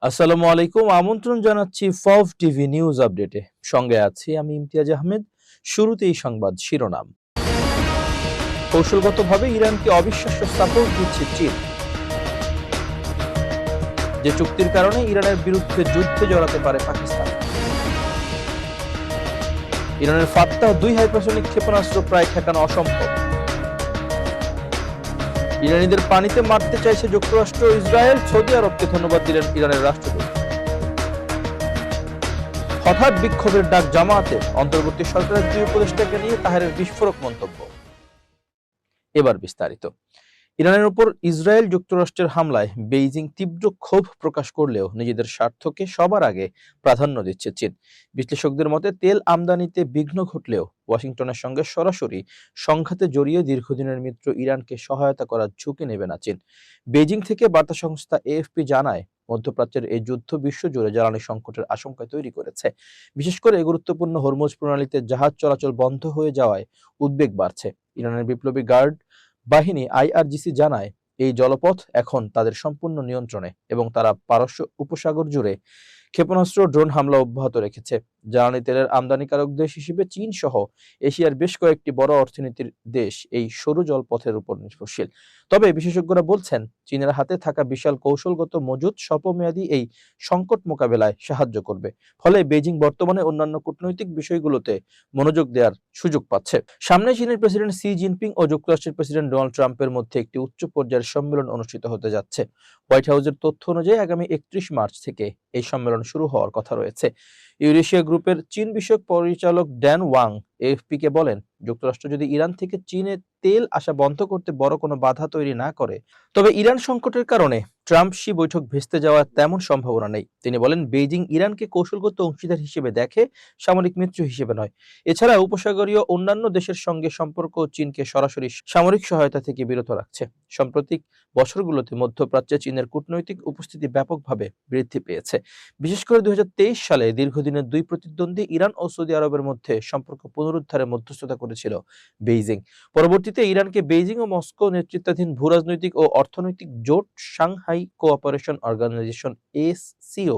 আসসালামু আলাইকুম, আমন্ত্রণ জানাচ্ছি ফভ টিভি নিউজ আপডেটে। সঙ্গে আছি আমি ইমতিয়াজ আহমেদ। শুরুতেই সংবাদ শিরোনাম। কৌশলগতভাবে ইরানকে অবিশ্বাস্য সাপোর্ট দিচ্ছে চীন, যে চুক্তির কারণে ইরানের বিরুদ্ধে যুদ্ধে জড়াতে পারে পাকিস্তান। ইরানের ফাত্তাহ 2 হাইপারসনিক ক্ষেপণাস্ত্র প্রায় ঠেকানো অসম্ভব। ইরানিদের পানিতে মারতে চাইছে যুক্তরাষ্ট্র, ইসরায়েল, সৌদি আরবকে ধন্যবাদ দিলেন ইরানের রাষ্ট্রদূত। হঠাৎ বিক্ষোভের ডাক জামায়াতের, অন্তর্বর্তী সরকারের 2 উপদেষ্টাকে নিয়ে তাহেরের বিস্ফোরক মন্তব্য। এবার বিস্তারিত। ইরানের উপর ইসরায়েল যুক্তরাষ্ট্রের হামলায় বেইজিং তীব্র ক্ষোভ প্রকাশ করলেও নিজেদের স্বার্থকে সবার আগে প্রাধান্য দিচ্ছে চীন। বিশ্লেষকদের মতে তেল আমদানিতে বিঘ্ন ঘটলেও ওয়াশিংটনের সঙ্গে সরাসরি সংঘাতে জড়িয়ে দীর্ঘদিনের মিত্র ইরানকে সহায়তা করার ঝুঁকি নেবে না চীন। বেইজিং থেকে বার্তা সংস্থা এএফপি জানায়, মধ্যপ্রাচ্যের এই যুদ্ধ বিশ্বজুড়ে জ্বালানি সংকটের আশঙ্কা তৈরি করেছে। বিশেষ করে গুরুত্বপূর্ণ হরমুজ প্রণালীতে জাহাজ চলাচল বন্ধ হয়ে যাওয়ায় উদ্বেগ বাড়ছে। ইরানের বিপ্লবী গার্ড বাহিনী আইআরজিসি জানায়, এই জলপথ এখন তাদের সম্পূর্ণ নিয়ন্ত্রণে এবং তারা পারস্য উপসাগর জুড়ে ক্ষেপণাস্ত্র, ড্রোন হামলা অব্যাহত রেখেছে। জ্বালানি তেলের আমদানিকারক দেশ হিসেবে চীন সহ এশিয়ার বেশ কয়েকটি বড় অর্থনীতির দেশ এই সরু জলপথের উপর নির্ভরশীল। তবে বিশেষজ্ঞরা বলছেন, চীনের হাতে থাকা বিশাল কৌশলগত মজুদ স্বল্পমেয়াদী এই সংকট মোকাবেলায় সাহায্য করবে। ফলে বেইজিং বর্তমানে অন্যান্য কূটনৈতিক বিষয়গুলোতে মনোযোগ দেওয়ার সুযোগ পাচ্ছে। সামনে চীনের প্রেসিডেন্ট শি জিনপিং ও যুক্তরাষ্ট্রের প্রেসিডেন্ট ডোনাল্ড ট্রাম্পের মধ্যে একটি উচ্চ পর্যায়ের সম্মেলন অনুষ্ঠিত হতে যাচ্ছে। হোয়াইট হাউসের তথ্য অনুযায়ী আগামী 31 মার্চ থেকে এই সম্মেলন শুরু হওয়ার কথা রয়েছে। ইউরেশিয়া গ্রুপের চীন বিষয়ক পরিচালক ড্যান ওয়াং এএফপি কে বলেন, যুক্তরাষ্ট্র যদি ইরান থেকে চীনে তেল আসা বন্ধ করতে বড় কোনো বাধা তৈরি না করে, তবে ইরান সংকটের কারণে ট্রাম্প শি বৈঠক ভেস্তে যাওয়ার তেমন সম্ভাবনা নেই। তিনি বলেন, বেইজিং ইরানকে কৌশলগত অংশীদার হিসেবে দেখে, সামরিক মিত্র হিসেবে নয়। এছাড়া উপসাগরীয় অন্যান্য দেশের সঙ্গে সম্পর্ক চীনকে সরাসরি সামরিক সহায়তা থেকে বিরত রাখছে। সাম্প্রতিক বছরগুলোতে মধ্যপ্রাচ্যে চীনের কূটনৈতিক উপস্থিতি ব্যাপকভাবে বৃদ্ধি পেয়েছে। বিশেষ করে 2023 সালে দীর্ঘদিনের 2 প্রতিদ্বন্দ্বী ইরান ও সৌদি আরবের মধ্যে সম্পর্ক পুনরুদ্ধারে মধ্যস্থতা করেছিল বেইজিং। পরবর্তীতে ইরানকে বেইজিং ও মস্কো নেতৃত্বাধীন ভূরাজনৈতিক ও অর্থনৈতিক জোট সাংহাই কোঅপারেশন অর্গানাইজেশন এসসিও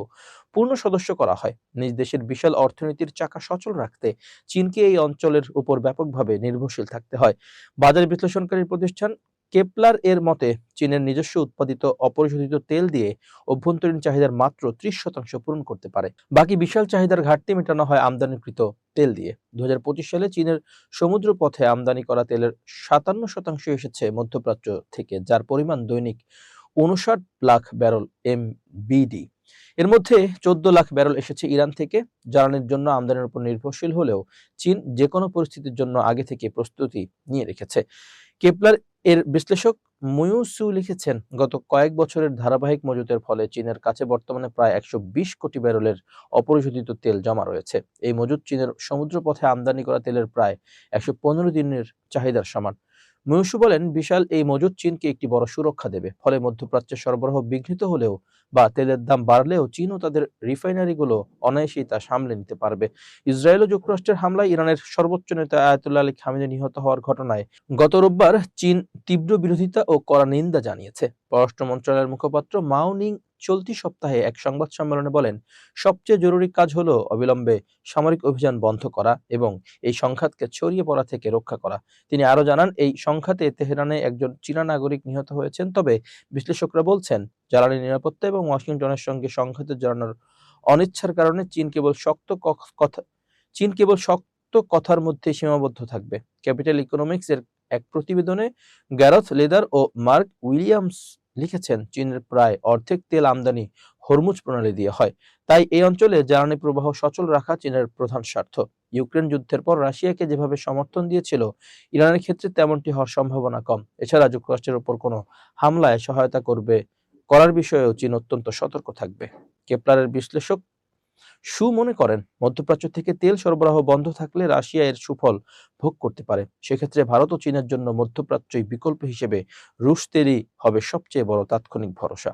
পূর্ণ সদস্য করা হয়। নিজ দেশের বিশাল অর্থনীতির চাকা সচল রাখতে চীনকে এই অঞ্চলের উপর ব্যাপকভাবে নির্ভরশীল থাকতে হয়। বাজার বিশ্লেষণকারী প্রতিষ্ঠান কেপলার এর মতে, চীনের নিজস্ব উৎপাদিত অপরিশোধিত তেল দিয়ে অভ্যন্তরীণ চাহিদার মাত্র 30% পূরণ করতে পারে। বাকি বিশাল চাহিদার ঘাটতি মেটানো হয় আমদানিকৃত তেল দিয়ে। 2025 সালে চীনের সমুদ্র পথে আমদানি করা তেলের 57% এসেছে মধ্যপ্রাচ্য থেকে, যার পরিমাণ দৈনিক 59 লাখ ব্যারেল এমবিডি। এর মধ্যে 14 লাখ ব্যারেল এসেছে ইরান থেকে। জ্বালানির জন্য আমদানির উপর নির্ভরশীল হলেও চীন যে কোনো পরিস্থিতির জন্য আগে থেকে প্রস্তুতি নিয়ে রেখেছে। কেপলার এর বিশ্লেষক মুইউসু লিখেছেন, গত কয়েক বছরের ধারাবাহিক মজুতের ফলে চীনের কাছে বর্তমানে প্রায় 120 কোটি ব্যারেলের অপরিশোধিত তেল জমা রয়েছে। এই মজুদ চীনের সমুদ্রপথে আমদানি করা তেলের প্রায় 115 দিনের চাহিদার সমান। মুইউসু বলেন, বিশাল এই মজুদ চীনকে একটি বড় সুরক্ষা দেবে। ফলে মধ্যপ্রাচ্যের সরবরাহ বিঘ্নিত হলেও বা তেলের দাম বাড়লেও চীন ও তাদের রিফাইনারিগুলো অনায়াসেই তা সামলে নিতে পারবে। ইসরায়েল ও যুক্তরাষ্ট্রের হামলায় ইরানের সর্বোচ্চ নেতা আয়াতুল্লাহ আলী খামেনি নিহত হওয়ার ঘটনায় গত রোববার চীন তীব্র বিরোধিতা ও কড়া নিন্দা জানিয়েছে। পররাষ্ট্র মন্ত্রণালয়ের মুখপাত্র মাও নিং চলতি সপ্তাহে এক সংবাদ সম্মেলনে বলেন, সবচেয়ে জরুরি কাজ হলো অবিলম্বে সামরিক অভিযান বন্ধ করা এবং এই সংঘাতকে ছড়িয়ে পড়া থেকে রক্ষা করা। তিনি আরো জানান, এই সংঘাতে তেহরানে একজন চীনা নাগরিক নিহত হয়েছেন। তবে বিশ্লেষকরা বলছেন, জ্বালানি নিরাপত্তা এবং ওয়াশিংটনের সঙ্গে সংঘাতে জড়ানোর অনিচ্ছার কারণে চীন কেবল শক্ত কথার মধ্যে সীমাবদ্ধ থাকবে। ক্যাপিটাল ইকোনমিক্স এর এক প্রতিবেদনে গ্যারথ লেদার ও মার্ক উইলিয়ামস লিখেছেন, চীনের প্রায় অর্ধেক তেল আমদানি হরমুজ প্রণালী দিয়ে হয়। তাই এই অঞ্চলে জ্বালানি প্রবাহ সচল রাখা চীনের প্রধান স্বার্থ। ইউক্রেন যুদ্ধের পর রাশিয়াকে যেভাবে সমর্থন দিয়েছিল, ইরানের ক্ষেত্রে তেমনটি হওয়ার সম্ভাবনা কম। এছাড়া যুক্তরাষ্ট্রের উপর কোনো হামলায় সহায়তা করার বিষয়েও চীন অত্যন্ত সতর্ক থাকবে। কেপলারের বিশ্লেষক সু মনে করেন, মধ্যপ্রাচ্য থেকে তেল সরবরাহ বন্ধ থাকলে রাশিয়া এর সুফল ভোগ করতে পারে। সেক্ষেত্রে ভারত ও চীনের জন্য মধ্যপ্রাচ্যই বিকল্প হিসেবে রুশ তেলই হবে সবচেয়ে বড় তাৎক্ষণিক ভরসা।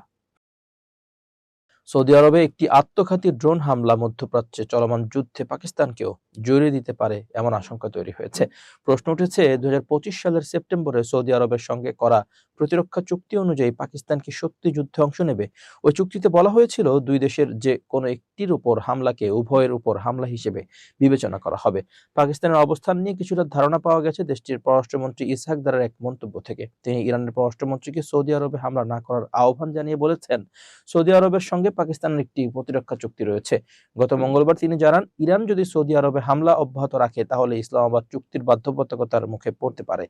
সৌদি আরবে একটি আত্মঘাতী ড্রোন হামলা মধ্যপ্রাচ্যে চলমান যুদ্ধে পাকিস্তানকেও জড়িয়ে দিতে পারে এমন আশঙ্কা তৈরি হয়েছে। প্রশ্ন উঠেছে, ২০২৫ সালের সেপ্টেম্বরে সৌদি আরবের সঙ্গে করা প্রতিরক্ষা চুক্তি অনুযায়ী পাকিস্তান কি সত্যি যুদ্ধে অংশ নেবে? ওই চুক্তিতে বলা হয়েছিল, দুই দেশের যে কোনো একটির উপর হামলাকে উভয়ের উপর হামলা হিসেবে বিবেচনা করা হবে। পাকিস্তানের অবস্থান নিয়ে কিছুটা ধারণা পাওয়া গেছে দেশটির পররাষ্ট্রমন্ত্রী ইসহাক দারের এক মন্তব্য থেকে। তিনি ইরানের পররাষ্ট্রমন্ত্রীকে সৌদি আরবে হামলা না করার আহ্বান জানিয়ে বলেছেন, সৌদি আরবের সঙ্গে পাকিস্তানের একটি প্রতিরক্ষা চুক্তি রয়েছে। গত মঙ্গলবার তিনি জানান, ইরান যদি সৌদি আরবে হামলা অব্যাহত রাখে তাহলে ইসলামাবাদ চুক্তির বাধ্যবাধকতার মুখে পড়তে পারে।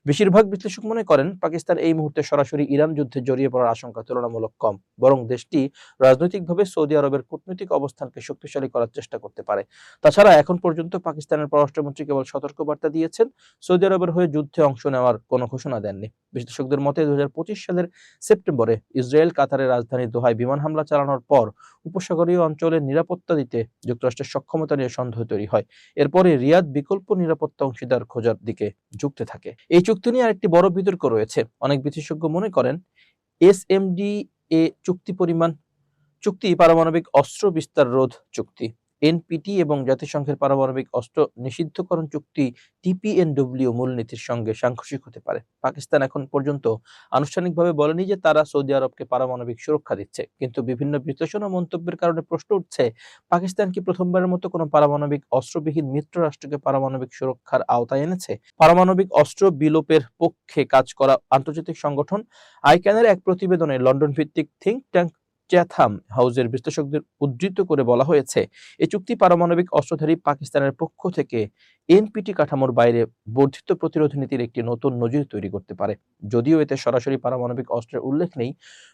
বেশিরভাগ বিশ্লেষক মনে করেন, পাকিস্তান এই মুহূর্তে সরাসরি ইরান যুদ্ধে জড়িয়ে পড়ার আশঙ্কা তুলনামূলক কম, বরং দেশটি রাজনৈতিকভাবে সৌদি আরবের কূটনৈতিক অবস্থানকে শক্তিশালী করার চেষ্টা করতে পারে। তাছাড়া এখন পর্যন্ত পাকিস্তানের পররাষ্ট্রমন্ত্রী কেবল সতর্কবার্তা দিয়েছেন, সৌদি আরবের হয়ে যুদ্ধে অংশ নেওয়ার কোনো ঘোষণা দেননি। বিশ্লেষকদের মতে ২০২৫ সালের সেপ্টেম্বরে ইসরায়েল কাতারের রাজধানী দোহায় বিমান হামলা চালানোর পর উপসাগরীয় অঞ্চলে নিরাপত্তা দিতে যুক্তরাষ্ট্রের সক্ষমতা নিয়ে সন্দেহ তৈরি হয়। এরপরে রিয়াদ বিকল্প নিরাপত্তা অংশীদার খোঁজার দিকে ঝুঁকতে থাকে। এই চুক্তি নিয়ে আরেকটি বড় বিতর্ক রয়েছে। অনেক বিশেষজ্ঞ মনে করেন, এসএমডিএ চুক্তি পারমাণবিক অস্ত্র বিস্তার রোধ চুক্তি, এনপিটি এবং জাতিসংঘের পারমাণবিক অস্ত্র নিষিদ্ধকরণ চুক্তি টিপিএনডব্লিউ মূলনীতির সঙ্গে সাংঘর্ষিক হতে পারে। পাকিস্তান এখন পর্যন্ত আনুষ্ঠানিকভাবে বলেনি যে তারা সৌদি আরবকে পারমাণবিক সুরক্ষা দিচ্ছে, কিন্তু বিভিন্ন বিশ্লেষণ ও মন্তব্যের কারণে প্রশ্ন উঠছে, পাকিস্তান কি প্রথমবারের মতো কোনো পারমাণবিক অস্ত্রবিহীন মিত্র রাষ্ট্রকে পারমাণবিক সুরক্ষার আওতায় এনেছে? পারমাণবিক অস্ত্র বিলোপের পক্ষে কাজ করা আন্তর্জাতিক সংগঠন আইক্যানের এক প্রতিবেদনে লন্ডন ভিত্তিক থিঙ্ক ট্যাঙ্ক চ্যাথাম হাউসের বিশ্লেষকদের উদ্ধৃত করে বলা হয়েছে, এই চুক্তি পারমাণবিক অস্ত্রধারী পাকিস্তানের পক্ষ থেকে এনপিটি কাঠামোর বাইরে বর্ধিত প্রতিরোধ নীতির একটি নতুন নজির তৈরি করতে পারে। যদিও এতে সরাসরি পারমাণবিক অস্ত্রের উল্লেখ নেই,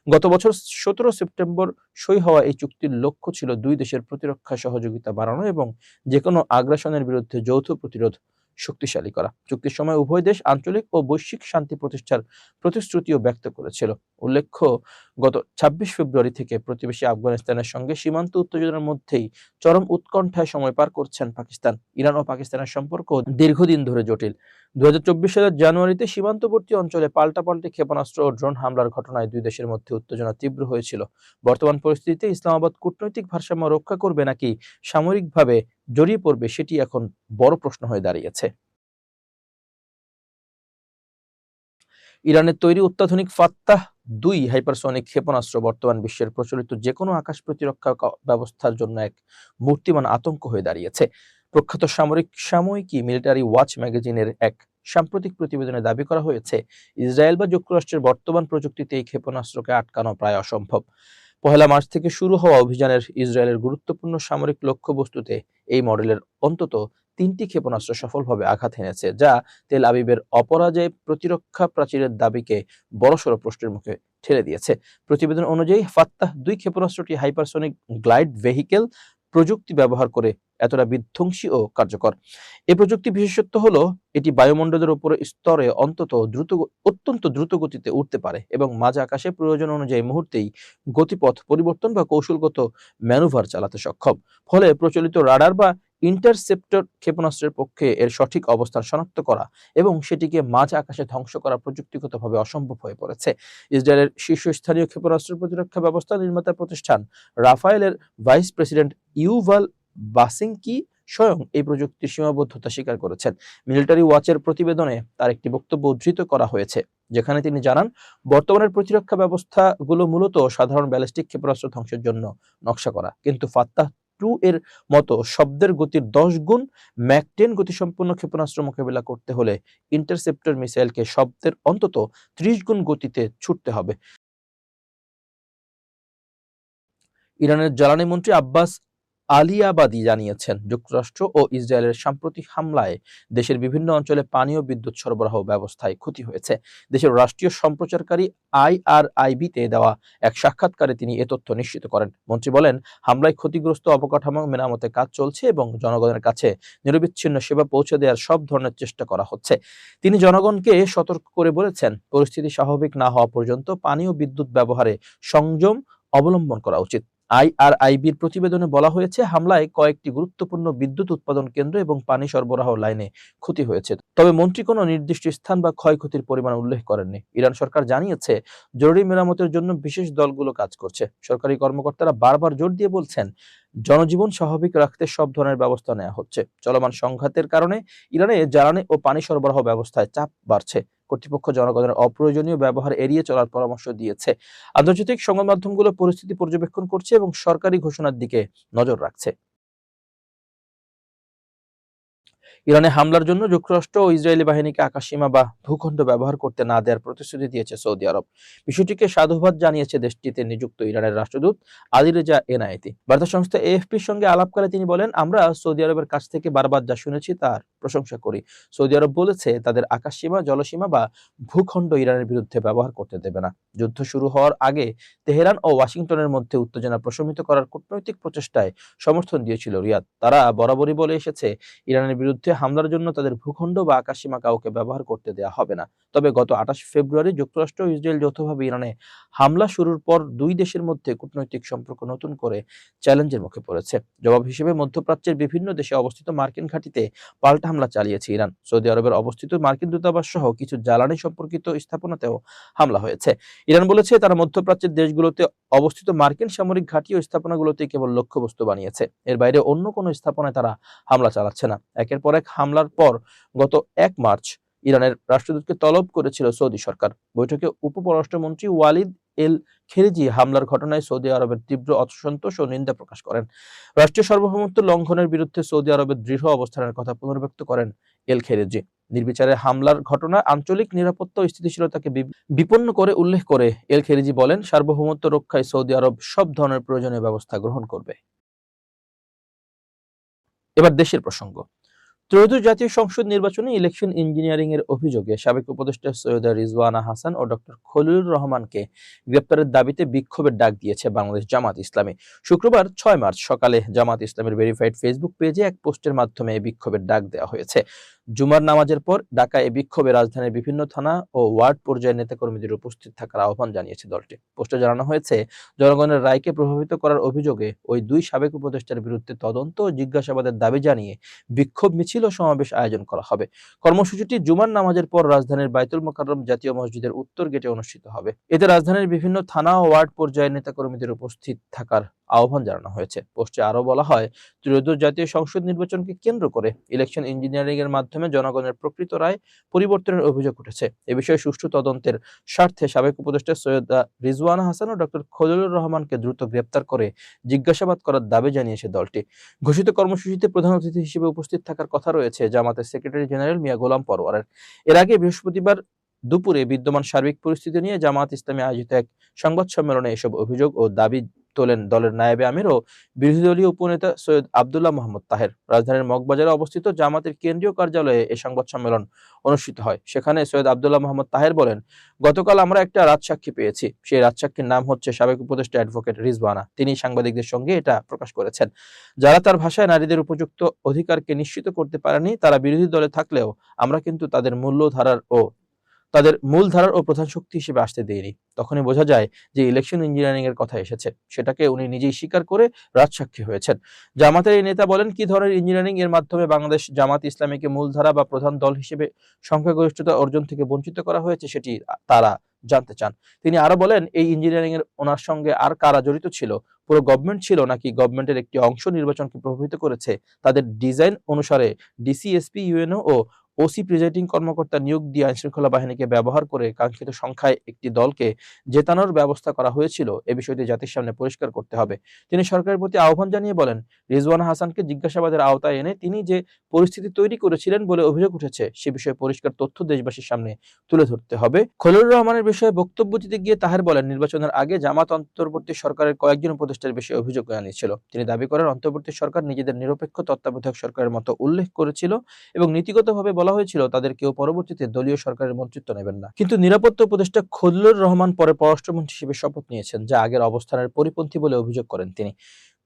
গত বছর ১৭ সেপ্টেম্বর সই হওয়া এই চুক্তির লক্ষ্য ছিল দুই দেশের প্রতিরক্ষা সহযোগিতা বাড়ানো এবং যেকোনো আগ্রাসনের বিরুদ্ধে যৌথ প্রতিরোধ শক্তিশালী করা। চুক্তির সময় উভয় দেশ আঞ্চলিক ও বৈশ্বিক শান্তি প্রতিষ্ঠার প্রতিশ্রুতিও ব্যক্ত করেছিল। উল্লেখ্য, গত ২৬ ফেব্রুয়ারি থেকে প্রতিবেশী আফগানিস্তানের সঙ্গে সীমান্ত উত্তেজনার মধ্যেই চরম উৎকণ্ঠায় সময় পার করছেন পাকিস্তান। ইরান ও পাকিস্তানের সম্পর্ক দীর্ঘদিন ধরে জটিল। ২০২৪ সালের জানুয়ারিতে সীমান্তবর্তী অঞ্চলে পাল্টাপাল্টি ক্ষেপণাস্ত্র ও ড্রোন হামলার ঘটনায় দুই দেশের মধ্যে উত্তেজনা তীব্র হয়েছিল। বর্তমান পরিস্থিতিতে ইসলামাবাদ কূটনৈতিক ভারসাম্য রক্ষা করবে নাকি সামরিকভাবে জড়িয়ে পড়বে, সেটি এখন বড় প্রশ্ন হয়ে দাঁড়িয়েছে। ইরানের তৈরি অত্যাধুনিক ফাত্তাহ-2 হাইপারসনিক ক্ষেপণাস্ত্র বর্তমান বিশ্বের প্রচলিত যেকোনো আকাশ প্রতিরক্ষা ব্যবস্থার জন্য এক মূর্তিমান আতঙ্ক হয়ে দাঁড়িয়েছে। প্রখ্যাত সাময়িকী মিলিটারি ওয়াচ ম্যাগাজিনের এক সাম্প্রতিক প্রতিবেদনে দাবি করা হয়েছে, ইসরায়েল বা যুক্তরাষ্ট্রের বর্তমান প্রযুক্তিতে এই ক্ষেপণাস্ত্রকে আটকানো প্রায় অসম্ভব। ১ মার্চ থেকে শুরু হওয়া অভিযানের ইসরায়েলের গুরুত্বপূর্ণ সামরিক লক্ষ্যবস্তুতে এই মডেলের অন্তত ৩টি ক্ষেপণাস্ত্র সফলভাবে আঘাত এনেছে, যা তেল আবিবের অপরাজয় প্রতিরক্ষা প্রাচীরের দাবিকে বড়সড় প্রশ্নের মুখে ঠেলে দিয়েছে। প্রতিবেদন অনুযায়ী ফাত্তাহ-2 ক্ষেপণাস্ত্রটি হাইপারসনিক গ্লাইড ভেহিকেল প্রযুক্তি ব্যবহার করে এতটা বিধ্বংসী ও কার্যকর। এই প্রযুক্তি বিশেষত্ব হলো, এটি বায়ুমণ্ডলের উপরে স্তরে অত্যন্ত দ্রুত গতিতে উঠতে পারে এবং মাঝ আকাশে প্রয়োজন অনুযায়ী মুহূর্তেই গতিপথ পরিবর্তন বা কৌশলগত ম্যানুভার চালাতে সক্ষম। ফলে প্রচলিত রাডার বা ইন্টারসেপ্টর ক্ষেপণাস্ত্রের পক্ষে এর সঠিক অবস্থান শনাক্ত করা এবং সেটিকে মাঝ আকাশে ধ্বংস করা প্রযুক্তিগতভাবে অসম্ভব হয়ে পড়েছে। ইসরায়েলের শীর্ষস্থানীয় ক্ষেপণাস্ত্র প্রতিরক্ষা ব্যবস্থা নির্মাতা প্রতিষ্ঠান রাফায়েলের ভাইস প্রেসিডেন্ট ইউভাল বাসিঙ্কি স্বয়ং এই প্রযুক্তির সীমাবদ্ধতা স্বীকার করেছেন। মিলিটারি ওয়াচের প্রতিবেদনে তার একটি বক্তব্য উদ্ধৃত করা হয়েছে, যেখানে তিনি জানান, বর্তমানের প্রতিরক্ষা ব্যবস্থাগুলো মূলত সাধারণ ব্যালিস্টিক ক্ষেপণাস্ত্র ধ্বংসের জন্য নকশা করা, কিন্তু ফাত্তাহ-2 এর মতো শব্দের গতির 10 গুণ ম্যাক 10 গতিসম্পন্ন ক্ষেপণাস্ত্র মোকাবিলা করতে হলে ইন্টারসেপ্টর মিসাইলকে শব্দের অন্তত 30 গুণ গতিতে ছুটতে হবে। ইরানের জ্বালানি মন্ত্রী আব্বাস আলিয়াবাদী জানিয়েছেন, যুক্তরাষ্ট্র ও ইসরায়েলের সাম্প্রতিক হামলায় দেশের বিভিন্ন অঞ্চলে পানি ও বিদ্যুৎ সরবরাহ ব্যবস্থায় ক্ষতি হয়েছে। দেশের রাষ্ট্রীয় সম্প্রচারকারী IRIB-তে দেওয়া এক সাক্ষাৎকারে তিনি এ তথ্য নিশ্চিত করেন। মন্ত্রী বলেন, হামলায় ক্ষতিগ্রস্ত অবকাঠামো মেরামতের কাজ চলছে এবং জনগণের কাছে নিরবিচ্ছিন্ন সেবা পৌঁছে দেওয়ার সব ধরনের চেষ্টা করা হচ্ছে। তিনি জনগণকে সতর্ক করে বলেছেন, পরিস্থিতি স্বাভাবিক না হওয়া পর্যন্ত পানি ও বিদ্যুৎ ব্যবহারে সংযম অবলম্বন করা উচিত। আইআরআইবির প্রতিবেদনে বলা হয়েছে, হামলায় কয়েকটি গুরুত্বপূর্ণ বিদ্যুৎ উৎপাদন কেন্দ্র এবং পানি সরবরাহ লাইনে ক্ষতি হয়েছে। তবে মন্ত্রী কোনো নির্দিষ্ট স্থান বা ক্ষয়ক্ষতির পরিমাণ উল্লেখ করেননি। ইরান সরকার জানিয়েছে, জরুরি মেরামতের জন্য বিশেষ দলগুলো কাজ করছে। সরকারি কর্মকর্তারা বারবার জোর দিয়ে বলছেন, জনজীবন স্বাভাবিক রাখতে সব ধরনের ব্যবস্থা নেওয়া হচ্ছে। চলমান সংঘাতের কারণে ইরানে জ্বালানি ও পানি সরবরাহ ব্যবস্থায় চাপ বাড়ছে। কর্তৃপক্ষ জনগণের অপ্রয়োজনীয় ব্যবহার এড়িয়ে চলার পরামর্শ দিয়েছে। আন্তর্জাতিক সংবাদ মাধ্যমগুলো পরিস্থিতি পর্যবেক্ষণ করছে এবং সরকারি ঘোষণার দিকে নজর রাখছে। ইরানে হামলার জন্য যুক্তরাষ্ট্র ও ইসরায়েলি বাহিনীকে আকাশসীমা বা ভূখণ্ড ব্যবহার করতে না দেওয়ার প্রতিশ্রুতি দিয়েছে সৌদি আরব। বিষয়টিকে সাধুবাদ জানিয়েছে দেশটিতে নিযুক্ত ইরানের রাষ্ট্রদূত আলী রেজা এনায়েতি। বার্তা সংস্থা এএফপির সঙ্গে আলাপকালে তিনি বলেন, আমরা সৌদি আরবের কাছ থেকে বারবার যা শুনেছি তার প্রশংসা করি। সৌদি আরব বলেছে, তাদের আকাশসীমা, জলসীমা বা ভূখণ্ড ইরানের বিরুদ্ধে ব্যবহার করতে দেবে না। যুদ্ধ শুরু হওয়ার আগে তেহরান ও ওয়াশিংটনের মধ্যে উত্তেজনা প্রশমিত করার কূটনৈতিক প্রচেষ্টায় সমর্থন দিয়েছিল রিয়াদ। তারা বরাবরই বলে এসেছে, ইরানের বিরুদ্ধে হামলার জন্য তাদের ভূখণ্ড বা আকাশসীমা কাউকে ব্যবহার করতে দেওয়া হবে না। তবে গত 28 ফেব্রুয়ারি যুক্তরাষ্ট্র ও ইসরায়েল যৌথভাবে ইরানে হামলা শুরুর পর দুই দেশের মধ্যে কূটনৈতিক সম্পর্ক নতুন করে চ্যালেঞ্জের মুখে পড়েছে। জবাব হিসেবে মধ্যপ্রাচ্যের বিভিন্ন দেশে অবস্থিত মার্কিন ঘাঁটিতে পাল্টা হামলা চালিয়েছে ইরান। সৌদি আরবের অবস্থিত মার্কিন দূতাবাস সহ কিছু জ্বালানি সম্পর্কিত স্থাপনাতেও হামলা হয়েছে। ইরান বলেছে, তারা মধ্যপ্রাচ্যের দেশগুলোতে অবস্থিত মার্কিন সামরিক ঘাঁটি ও স্থাপনাগুলোতে কেবল লক্ষ্যবস্তু বানিয়েছে। এর বাইরে অন্য কোনো স্থাপনায় তারা হামলা চালাচ্ছে না। একের পর এক হামলার পর গত 1 মার্চ ইরানের রাষ্ট্রদূতকে তলব করেছিল সৌদি সরকার। বৈঠকে উপপররাষ্ট্রমন্ত্রী ওয়ালিদ এল খেরিজি হামলার ঘটনায় সৌদি আরবের তীব্র অসন্তোষ ও নিন্দা প্রকাশ করেন। রাষ্ট্রীয় সার্বভৌমত্ব লঙ্ঘনের বিরুদ্ধে সৌদি আরবের দৃঢ় অবস্থানের কথা পুনর্ব্যক্ত করেন এল খেরিজি। নির্বিচারে হামলার ঘটনা আঞ্চলিক নিরাপত্তা ও স্থিতিশীলতাকে বিপন্ন করে উল্লেখ করে এল খেরিজি বলেন, সার্বভৌমত্ব রক্ষায় সৌদি আরব সব ধরনের প্রয়োজনীয় ব্যবস্থা গ্রহণ করবে। এবার দেশের প্রসঙ্গ। ত্রয়োদশ জাতীয় সংসদ নির্বাচনে ইলেকশন ইঞ্জিনিয়ারিং এর অভিযোগে সাবেক উপদেষ্টা সৈয়দা রিজওয়ানা হাসান ও ডক্টর খলিলুর রহমানকে গ্রেপ্তারের দাবিতে বিক্ষোভের ডাক দিয়েছে বাংলাদেশ জামাত ইসলামী। শুক্রবার 6 মার্চ সকালে জামাত ইসলামের ভেরিফাইড ফেসবুক পেজে এক পোস্টের মাধ্যমে এই বিক্ষোভের ডাক দেওয়া হয়েছে। জুমার নামাজের পর ঢাকায় এই বিক্ষোভে রাজধানীর বিভিন্ন থানা ও ওয়ার্ড পর্যায়ের নেতাকর্মীদের উপস্থিত থাকার আহ্বান জানিয়েছে দলটি। পোস্টে জানানো হয়েছে, জনগণের রায়কে প্রভাবিত করার অভিযোগে ওই দুই সাবেক উপদেষ্টার বিরুদ্ধে তদন্ত ও জিজ্ঞাসাবাদের দাবি জানিয়ে বিক্ষোভ মিছিল ও সমাবেশ আয়োজন করা হবে। কর্মসূচিটি জুমার নামাজের পর রাজধানীর বাইতুল মোকাররম জাতীয় মসজিদের উত্তর গেটে অনুষ্ঠিত হবে। এতে রাজধানীর বিভিন্ন থানা ও ওয়ার্ড পর্যায়ের নেতাকর্মীদের উপস্থিত থাকার আহ্বান জানানো হয়েছে। পোস্টে আরো বলা হয়, ত্রয়োদশ জাতীয় সংসদ নির্বাচনকে কেন্দ্র করে ইলেকশন ইঞ্জিনিয়ারিং এর মাধ্যমে জনগণের প্রকৃত রায় পরিবর্তনের অভিযোগ উঠেছে। এ বিষয়ে সুষ্ঠু তদন্তের স্বার্থে সাবেক উপদেষ্টা সৈয়দা রিজওয়ানা হাসান ও ডক্টর খলিলুর রহমানকে দ্রুত গ্রেপ্তার করে জিজ্ঞাসাবাদ করার দাবি জানিয়েছে দলটি। ঘোষিত কর্মসূচিতে প্রধান অতিথি হিসেবে উপস্থিত থাকার কথা রয়েছে জামাতের সেক্রেটারি জেনারেল মিয়া গোলাম পরোয়ারের। এর আগে বৃহস্পতিবার দুপুরে বিদ্যমান সার্বিক পরিস্থিতি নিয়ে জামাত ইসলামী আয়োজিত এক সংবাদ সম্মেলনে এসব অভিযোগ ও দাবি তোলেন দলের নায়েবে আমির ও বিরোধী দলীয় উপনেতা সৈয়দ আব্দুল্লাহ মোহাম্মদ তাহের। রাজধানীর মগবাজারে অবস্থিত জামাতের কেন্দ্রীয় কার্যালয়ে এই সংবাদ সম্মেলন অনুষ্ঠিত হয়। সেখানে সৈয়দ আব্দুল্লাহ মোহাম্মদ তাহের বলেন, গতকাল আমরা একটা রাজসাক্ষী পেয়েছি। সেই রাজসাক্ষীর নাম হচ্ছে সাবেক উপদেষ্টা অ্যাডভোকেট রিজওয়ানা। তিনি সাংবাদিকদের সঙ্গে এটা প্রকাশ করেছেন। যারা তার ভাষায় নারীদের উপযুক্ত অধিকারকে নিশ্চিত করতে পারেনি, তারা বিরোধী দলে থাকলেও আমরা কিন্তু তাদের মূলধারার ও প্রধান শক্তি হিসেবে আসতে দেয়নি। তখনই বোঝা যায় যে ইলেকশন ইঞ্জিনিয়ারিং এর কথা এসেছে। সেটাকে উনি নিজেই স্বীকার করে রাজসাক্ষী হয়েছেন। জামাতের এই নেতা বলেন, কি ধরনের ইঞ্জিনিয়ারিং এর মাধ্যমে বাংলাদেশ জামাত ইসলামীকে মূলধারা বা প্রধান দল হিসেবে সংখ্যাগরিষ্ঠতা অর্জন থেকে বঞ্চিত করা হয়েছে সেটি তারা জানতে চান। তিনি আরো বলেন, এই ইঞ্জিনিয়ারিং এর ওনার সঙ্গে আর কারা জড়িত ছিল? পুরো গভর্নমেন্ট ছিল নাকি গভর্নমেন্টের একটি অংশ নির্বাচনকে প্রভাবিত করেছে? তাদের ডিজাইন অনুসারে ডিসি, এসপি, ইউএনও ও ওসি প্রিজাইডিং কর্মকর্তা নিয়োগ দিয়ে আইনশৃঙ্খলা বাহিনীকে ব্যবহার করে কাঙ্ক্ষিত সংখ্যায় একটি দলকে জেতানোর ব্যবস্থা করা হয়েছিল। এ বিষয়টি জাতির সামনে পরিষ্কার করতে হবে। তিনি সরকারের প্রতি আহ্বান জানিয়ে বলেন, রিজওয়ানা হাসানকে জিজ্ঞাসাবাদের আওতায় এনে তিনি যে পরিস্থিতি তৈরি করেছিলেন বলে অভিযোগ উঠেছে, সে বিষয়ে পরিষ্কার তথ্য দেশবাসীর সামনে তুলে ধরতে হবে। খলিলুর রহমানের বিষয়ে বক্তব্য দিতে গিয়ে তাহের বলেন, নির্বাচনের আগে জামাত অন্তর্বর্তী সরকারের কয়েকজন উপদেষ্টার বিষয়ে অভিযোগ জানিয়েছিল। তিনি দাবি করেন, অন্তর্বর্তী সরকার নিজেদের নিরপেক্ষ তত্ত্বাবধায়ক সরকারের মতো উল্লেখ করেছিল এবং নীতিগতভাবে বলা হয়েছিল তাদের কেউ পরবর্তীতে দলীয় সরকারের মন্ত্রিত্ব নেবেন না। কিন্তু নিরাপত্তা উপদেষ্টা খলিলুর রহমান পরে পররাষ্ট্রমন্ত্রী হিসেবে শপথ নিয়েছেন, যা আগের অবস্থানের পরিপন্থী বলে অভিযোগ করেন তিনি।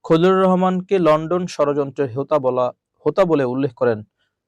খলিলুর রহমানকে লন্ডন ষড়যন্ত্রের হোতা বলে উল্লেখ করেন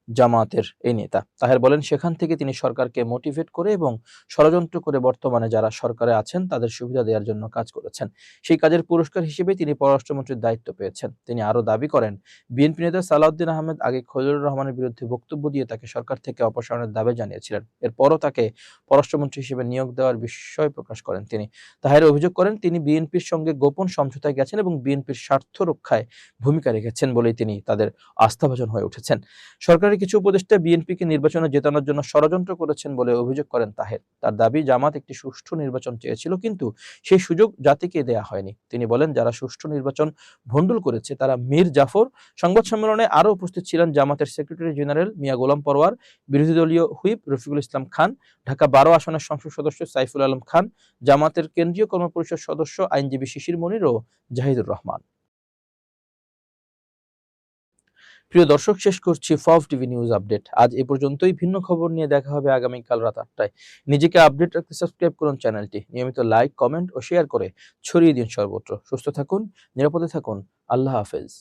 জামায়াতের এই নেতা। তাহের বলেন, সেখান থেকে তিনি সরকারকে মোটিভেট করে এবং ষড়যন্ত্র করে বর্তমানে যারা সরকারে আছেন তাদের সুবিধা দেওয়ার জন্য কাজ করেছেন। সেই কাজের পুরস্কার হিসেবে তিনি পররাষ্ট্রমন্ত্রীর দায়িত্ব পেয়েছেন। তিনি আরো দাবি করেন, বিএনপি নেতা সালাউদ্দিন আহমেদ আগে খলিলুর রহমানের বিরুদ্ধে বক্তব্য দিয়ে তাকে সরকার থেকে অপসারণের দাবি জানিয়েছিলেন। এরপরও তাকে পররাষ্ট্রমন্ত্রী হিসেবে নিয়োগ দেওয়ার বিষয় প্রকাশ করেন তিনি। তাহের অভিযোগ করেন, তিনি বিএনপির সঙ্গে গোপন সমঝোতায় গেছেন এবং বিএনপির স্বার্থ রক্ষায় ভূমিকা রেখেছেন বলেই তিনি তাদের আস্থাভাজন হয়ে উঠেছেন। সরকারের কিছু উপদেষ্টা বিএনপিকে নির্বাচনে জেতানোর জন্য ষড়যন্ত্র করেছেন বলে অভিযোগ করেন তাহের। তার দাবি, জামাত একটি সুষ্ঠু নির্বাচন চেয়েছিল, কিন্তু সেই সুযোগ জাতিকে দেয়া হয়নি। তিনি বলেন, যারা সুষ্ঠু নির্বাচন ভণ্ডুল করেছে তারা মীর জাফর। সংবাদ সম্মেলনে আরও উপস্থিত ছিলেন জামাতের সেক্রেটারি জেনারেল মিয়া গোলাম পরওয়ার, বিরোধী দলীয় হুইপ রফিকুল ইসলাম খান, ঢাকা 12 আসনের সংসদ সদস্য সাইফুল আলম খান, জামাতের কেন্দ্রীয় কর্মপরিষদ সদস্য আইনজীবী শিশির মনির ও জাহিদুর রহমান। প্রিয় দর্শক, শেষ করছি ফফ টিভি নিউজ আপডেট। আজ এ পর্যন্তই। ভিন্ন খবর নিয়ে দেখা হবে আগামীকাল রাত 8টায়। নিজেকে আপডেট রাখতে সাবস্ক্রাইব করুন চ্যানেলটি। নিয়মিত লাইক, কমেন্ট ও শেয়ার করে ছড়িয়ে দিন সর্বত্র। সুস্থ থাকুন, নিরাপদে থাকুন। আল্লাহ হাফেজ।